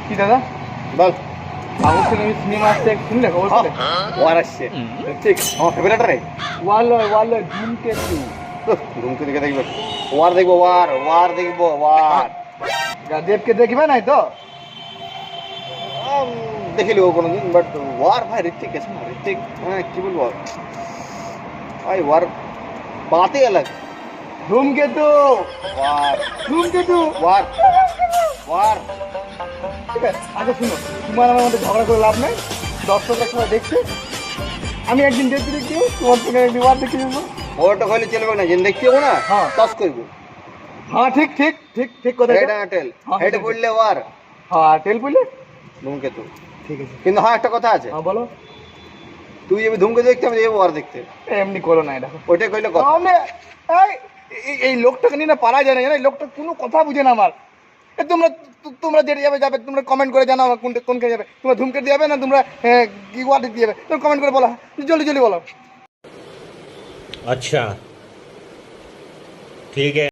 কি দাদা বল। আমার ছেলে সিনেমা আসছে শুনলে খবর করে ওয়ার আসছে ঠিক আমার ফেভারিট রে। ওয়াল ধূমকেতু ধুমকে দিকে দেখবে ওয়ার দেখবো ওয়ার দেখবো ওয়ার দেবকে দেখবে নাই তো দেখিলি ও কোনোদিন বাট ওয়ার ভাই ঋত্বিক আছে না ঋত্বিক হ্যাঁ কি বলবো ভাই ওয়ার বাতেই अलग ধূমকেতু ওয়ার ধূমকেতু ওয়ার ওয়ার ঠিক আছে আচ্ছা শুনো তোমার আমার মধ্যে ঝগড়া করে লাভ নেই দর্শকরা সবাই দেখছে আমি একদিন দেখতে দেখি তোমার সঙ্গে একদিন ওয়ার দেখে যাবো ওটা হইলে চলবে না যেন দেখতে যাবো না হ্যাঁ। টস করবো হ্যাঁ ঠিক ঠিক ঠিক ঠিক কথা হেড আর টেল হ্যাঁ, হেড ঠিক আছে। বললে ওয়ার হ্যাঁ টেল বললে ধূমকেতু ঠিক আছে কিন্তু হ্যাঁ একটা কথা আছে হ্যাঁ বলো তুই যাবি ধূমকেতু দেখতে আমি যাবো ওয়ার দেখতে এমনি করো না দেখো ওইটাই কইলে কথা আমি এই লোকটাকে নিয়ে না পারা যায় না জানো এই লোকটা কোনো কথা বুঝে না আমার তোমরা তোমরা যেতে যাবে তোমরা কমেন্ট করে জানাও আমার কোনকে যাবে তোমরা ধূমকেতু যাবে না তোমরা কি ওয়ার্ড দিতে যাবে তোমরা কমেন্ট করে বলো জলদি জলদি বলো अच्छा ठीक है।